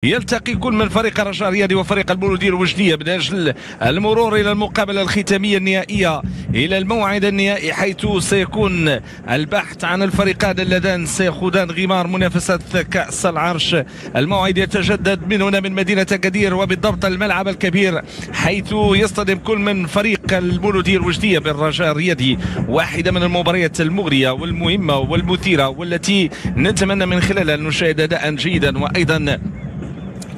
يلتقي كل من فريق الرجاء الرياضي وفريق المولودية الوجدية من أجل المرور إلى المقابلة الختامية النهائية، إلى الموعد النهائي، حيث سيكون البحث عن الفريقان اللذان سيخوضان غمار منافسة كأس العرش. الموعد يتجدد من هنا من مدينة أكادير، وبالضبط الملعب الكبير، حيث يصطدم كل من فريق المولودية الوجدية بالرجاء الرياضي. واحدة من المباريات المغرية والمهمة والمثيرة، والتي نتمنى من خلالها أن نشاهد أداء جيدا، وأيضا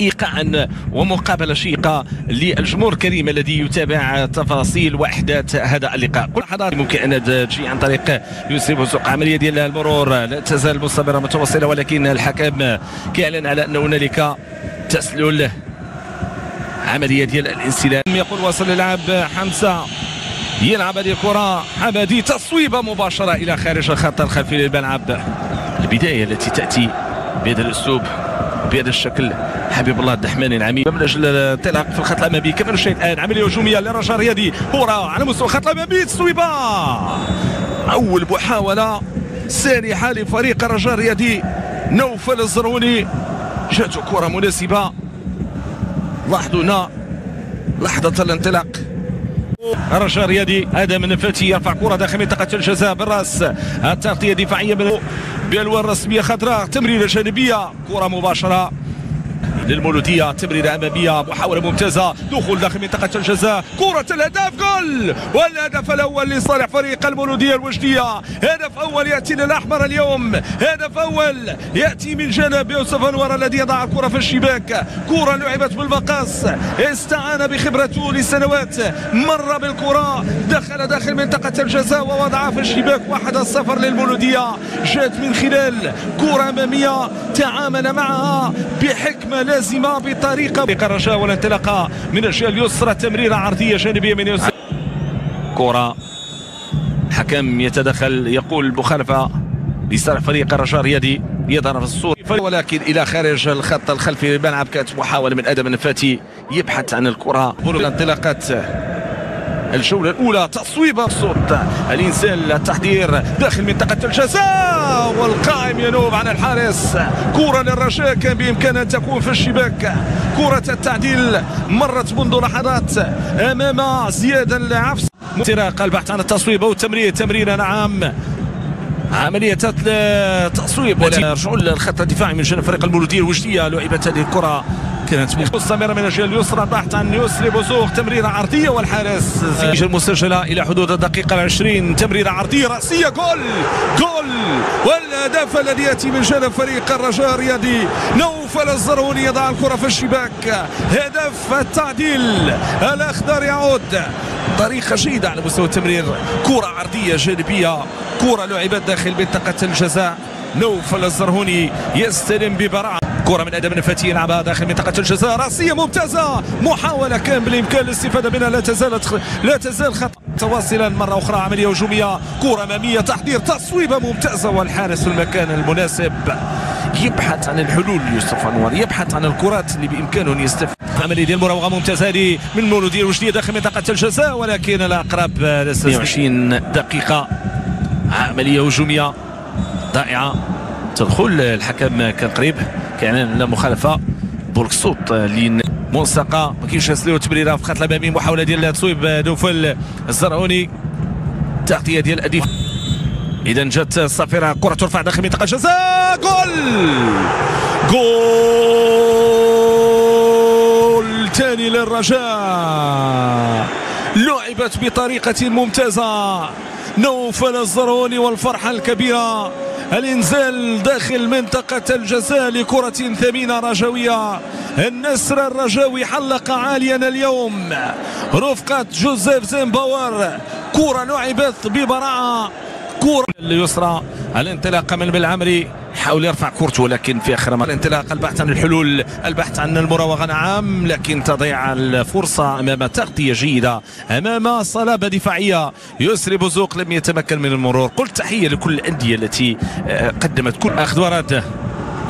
ايقاعا ومقابله شيقه للجمهور الكريم الذي يتابع تفاصيل واحداث هذا اللقاء. كل لحظات ممكن ان تجي عن طريق يوسف بوزوق. عمليه ديال المرور لا تزال مستمره متواصله، ولكن الحكم كيعلن على ان هنالك تسلل. عمليه ديال الانسلام، يقول وصل للعب حمزه، يلعب هذه الكره حمدي، تصويبه مباشره الى خارج الخط الخلفي للملعب. البدايه التي تاتي بهذا الاسلوب بهذا الشكل. حبيب الله الدحماني العميد من اجل الانطلاق في الخط الامامي. كما نشاهد الان عمليه هجوميه للرجاء الرياضي، كره على مستوى الخط الامامي، تصويبه، اول محاوله سانحه لفريق الرجاء الرياضي. نوفل الزروني، جاته كره مناسبه. لاحظوا هنا لحظه الانطلاق. الرجاء الرياضي ادم النفاتي يرفع كره داخل منطقه الجزاء بالراس، التغطيه دفاعيه من بالوان رسميه خضراء، تمريره جانبيه، كره مباشره للمولودية، تمريرة أمامية، محاولة ممتازة، دخول داخل منطقة الجزاء، كرة الهدف، جول! والهدف الأول لصالح فريق المولودية الوجدية. هدف أول يأتي للأحمر اليوم، هدف أول يأتي من جانب يوسف أنور الذي يضع الكرة في الشباك. كرة لعبت بالمقص، استعان بخبرته لسنوات، مر بالكرة، دخل داخل منطقة الجزاء ووضعها في الشباك. 1-0 للمولودية، جاءت من خلال كرة أمامية تعامل معها بحكمة لازمة بطريقة. الرجاء والانطلاقة من الجهة اليسرى، تمريرة عرضية جانبية من يوسف. كرة حكم يتدخل، يقول مخالفة لصالح فريق الرجاء الرياضي، يظهر في الصورة ولكن إلى خارج الخط الخلفي للملعب. كانت محاولة من آدم النفاتي يبحث عن الكرة. انطلاقات الجولة الأولى، تصويبة، صوت الإنزال، التحضير داخل منطقة الجزاء، والقائم ينوب عن الحارس. كرة للرجاء كان بإمكانها أن تكون في الشباك. كرة التعديل مرت منذ لحظات أمام زياد العفس. انطلاق البحث عن التصويب أو تمريرة نعم، عملية تصويب. رجعوا للخط الدفاعي من جانب فريق المولودية الوجدية. لعبت هذه الكرة كانت مستمرة من الجهة اليسرى، بحث عن يسري بوزوق، تمريرة عرضية، والحارس المسجلة إلى حدود الدقيقة 20. تمريرة عرضية رأسية، جول! والهدف الذي يأتي من جانب فريق الرجاء الرياضي. نوفل الزروني يضع الكرة في الشباك، هدف التعديل. الأخضر يعود طريقة جيدة على مستوى التمرير، كرة عرضية جانبية، كرة لعبت داخل منطقة الجزاء. نوفل الزرهوني يستلم ببراعة، كرة من آدم النفاتي يلعبها داخل منطقة الجزاء، رأسية ممتازة، محاولة كان بالإمكان الاستفادة منها، لا تزال خط متواصلا. مرة أخرى عملية هجومية، كرة أمامية، تحضير، تصويبة ممتازة، والحارس في المكان المناسب. يبحث عن الحلول يوسف أنور، يبحث عن الكرات اللي بإمكانه أن يستفيد. عملية ديال المراوغة ممتازة هذه من المولودية الوجدية داخل منطقة الجزاء، ولكن الأقرب 20 دقيقة. عملية هجومية ضائعة، تدخل الحكم كان قريب، كان لا مخالفة. بولكسوط لمنسقة، ما كاينش يسلو تمريرة في الخط الأمامي. محاولة ديال تصويب نوفل الزرعوني، تغطية ديال أديف. إذا جات الصافرة، كرة ترفع داخل منطقة الجزاء، جول ثاني للرجاء. لعبت بطريقة ممتازة، نوفل الزرعوني والفرحة الكبيرة. الانزال داخل منطقة الجزاء لكرة ثمينة رجوية. النسر الرجاوي حلق عاليا اليوم رفقة جوزيف زيمباور. كرة لعبت ببراعة، كرة اليسرى، الانطلاق من بالعمري، حاول يرفع كورته ولكن في اخر مرة الانطلاق، البحث عن الحلول، البحث عن المراوغة نعم، لكن تضيع الفرصة امام تغطية جيدة، امام صلابة دفاعية. يسري بوزوق لم يتمكن من المرور. قلت تحية لكل الأندية التي قدمت كل اخذ ورد.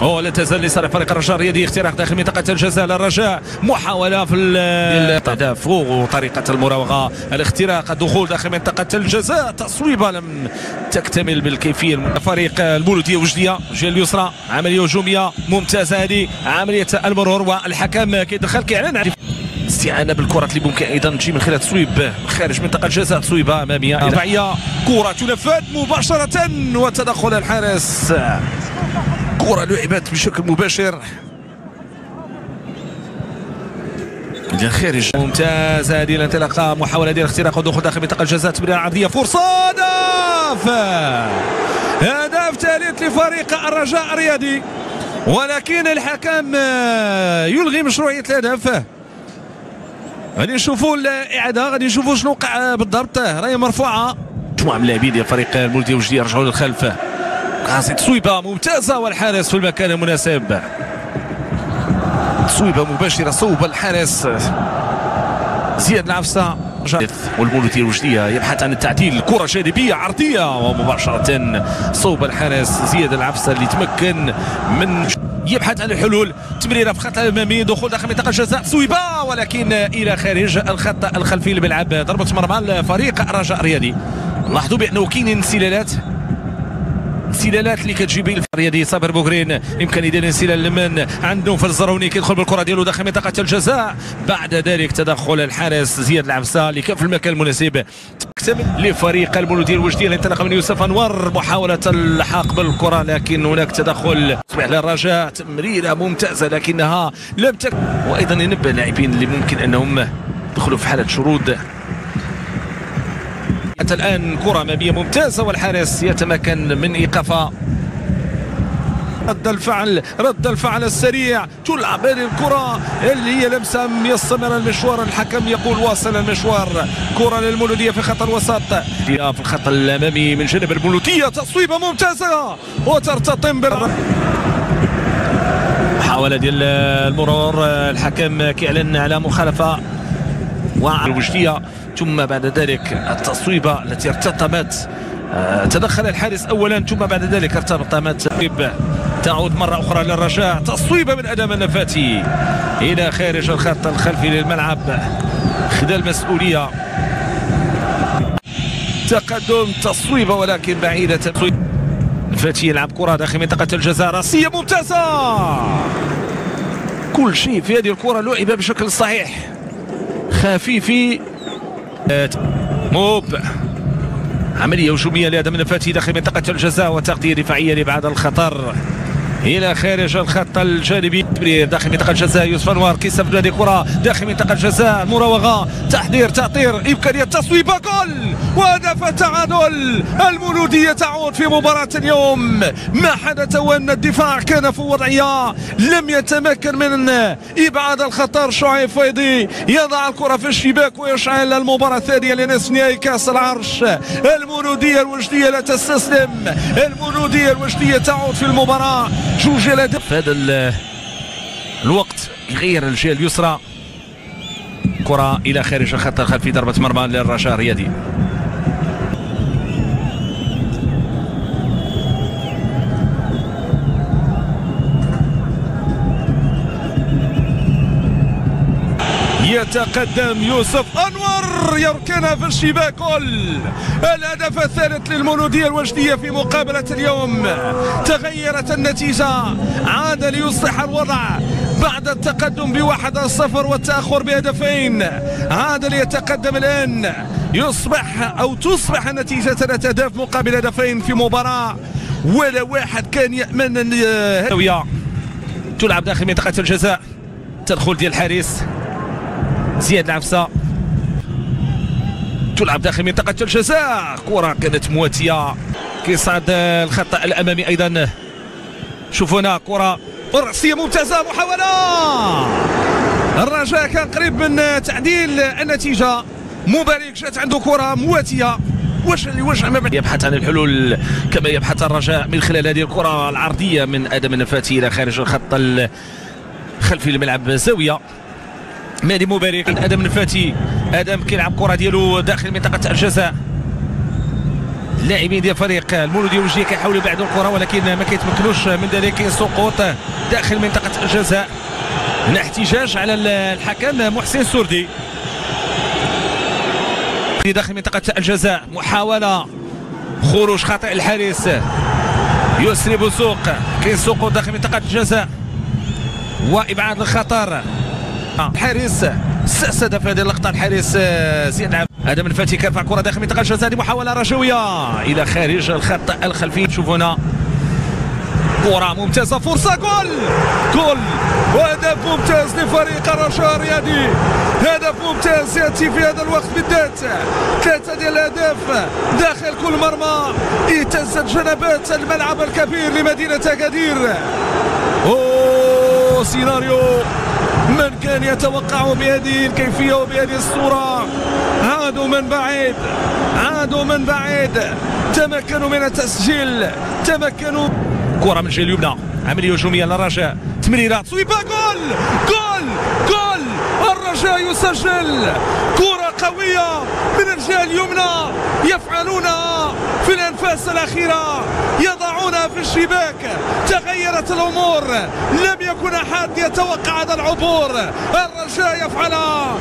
لا تزال لصالح فريق الرجاء الرياضي. اختراق داخل منطقة الجزاء للرجاء، محاولة في التهداف وطريقة المراوغة، الاختراق، الدخول داخل منطقة الجزاء، تصويبة لم تكتمل بالكيفية. فريق المولودية وجدية الجهة اليسرى، عملية هجومية ممتازة هذه، عملية المرور، والحكم كيدخل كيعلن استعانة بالكرة اللي ممكن ايضا تجي من خلال تصويب خارج منطقة الجزاء، تصويبة امامية دفاعية، كرة تنفذ مباشرة وتدخل الحارس، كرة لعبت بشكل مباشر الى خارج. ممتاز هذه الانطلاقة، محاولة ديال اختراق ودخول داخل منطقة الجزاء، تمريرة عرضية، فرصة، هدف ثالث لفريق الرجاء الرياضي، ولكن الحكم يلغي مشروعية الهدف. غادي نشوفوا الاعاده، غادي نشوفوا شنو وقع بالضبط. راهي مرفوعه، مجموعه من اللاعبين ديال فريق المولوديه وجديه يرجعوا للخلف، قاصد تصويبه ممتازه والحارس في المكان المناسب، تصويبه مباشره صوب الحارس زياد العفسه. والمولوديه الوجديه يبحث عن التعديل، كره جانبيه عرضيه ومباشره صوب الحارس زياد العفسه اللي تمكن من يبحث عن الحلول، تمريره في الخط الامامي، دخول داخل منطقه الجزاء، تصويبه ولكن الى خارج الخط الخلفي للملعب، ضربه مرمى لفريق الرجاء الرياضي. لاحظوا بانه كاينين انسلالات اللي كتجي به الرياضي. صابر بوغرين يمكن يدير انسلال من عنده في الزروني، كيدخل بالكره ديالو داخل منطقه الجزاء، بعد ذلك تدخل الحارس زياد العفسه اللي كان في المكان المناسب لفريق المولوديه الوجديه. الانطلاقه من يوسف انور، محاوله اللحاق بالكره لكن هناك تدخل صبح للرجاء، تمريره ممتازه لكنها لم تكن. وايضا ينبه اللاعبين اللي ممكن انهم يدخلوا في حاله شرود. حتى الان كره اماميه ممتازه والحارس يتمكن من ايقافها. رد الفعل السريع، تلعب هذه الكره اللي هي لمسه يستمر المشوار، الحكم يقول واصل المشوار. كره للمولوديه في خط الوسط، في الخط الامامي من جانب المولوديه، تصويبه ممتازه وترتطم محاوله ديال المرور، الحكم كيعلن على مخالفه والوجديه، ثم بعد ذلك التصويبه التي ارتطمت، تدخل الحارس اولا ثم بعد ذلك ارتطمت، تعود مرة أخرى للرجاء، تصويبة من أدم النفاتي إلى خارج الخط الخلفي للملعب، خلال مسؤولية تقدم، تصويبة ولكن بعيدة. النفاتي يلعب كرة داخل منطقة الجزاء، راسية ممتازة، كل شيء في هذه الكرة لعب بشكل صحيح، خفيفي موب، عملية هجومية لأدم النفاتي داخل منطقة الجزاء وتغطية دفاعية لإبعاد الخطر الى خارج الخط الجانبي. داخل منطقه الجزاء يوسف انوار كيستفد هذه الكره داخل منطقه الجزاء، مراوغه، تحضير، تأطير، امكانيه تصويبه، جول وهدف التعادل. المولوديه تعود في مباراه اليوم. ما حدث وان الدفاع كان في وضعيه لم يتمكن من ابعاد الخطر. شعيب فيضي يضع الكره في الشباك ويشعل المباراه الثانيه لنصف نهائي كاس العرش. المولوديه الوجديه لا تستسلم، المولوديه الوجديه تعود في المباراه. جوج الهدف في هذا الوقت يغير الجهه اليسرى، كره الى خارج الخط الخلفي، ضربه مرمى للرجاء الرياضي. يتقدم يوسف انور، يركنها في الشباك، الهدف الثالث للمولوديه الوجديه في مقابله اليوم. تغيرت النتيجه، عاد ليصلح الوضع بعد التقدم ب1-0 والتاخر بهدفين، عاد ليتقدم الان، تصبح النتيجه 3 أهداف مقابل هدفين في مباراه ولا واحد كان يامن. الزاويه تلعب داخل منطقه الجزاء، تدخل ديال الحارس زياد العفسه، تلعب داخل منطقة الجزاء، كرة كانت مواتية، كيصعد الخط الأمامي أيضا. شوفوا هنا كرة رأسية ممتازة، محاولة، الرجاء كان قريب من تعديل النتيجة. مبارك جات عنده كرة مواتية، وجه ما بعد يبحث عن الحلول كما يبحث الرجاء من خلال هذه الكرة العرضية من آدم النفاتي إلى خارج الخط الخلفي الملعب. زاوية مهدي مبارك، آدم النفاتي، آدم كيلعب كرة ديالو داخل منطقة الجزاء، اللاعبين ديال فريق المولوديه الوجديه كيحاولوا يبعدوا الكره ولكن ما كيتمكنوش من ذلك. سقوط داخل منطقه الجزاء، هنا احتجاج على الحكم محسن سردي داخل منطقه الجزاء. محاوله خروج خاطئ الحارس يسري بوسوق، كاين سقوط داخل منطقه الجزاء وابعاد الخطر. الحارس استهدف هذه اللقطه الحارس زياد عبد. هذا من فاتي كيرفع كره داخل منطقه الجزاء، هذه محاوله رجويه الى خارج الخط الخلفي. شوفوا هنا كره ممتازه، فرصه جول وهدف ممتاز لفريق الرجاء الرياضي. هدف ممتاز ياتي في هذا الوقت بالذات، 3 ديال الاهداف داخل كل مرمى اهتزت جنبات الملعب الكبير لمدينه اكادير. سيناريو من كان يتوقع بهذه الكيفيه وبهذه الصوره. عادوا من بعيد تمكنوا من التسجيل، تمكنوا. كره من الجهه اليمنى، عمليه هجوميه للرجاء، تمريرات، صويبه، جول الرجاء يسجل. كره قويه من الجهه اليمنى يفعلونها في الانفاس الاخيره، يضعونها في الشباك. تغيرت الامور، لم يكن احد يتوقع هذا العبور. الرجاء يفعلها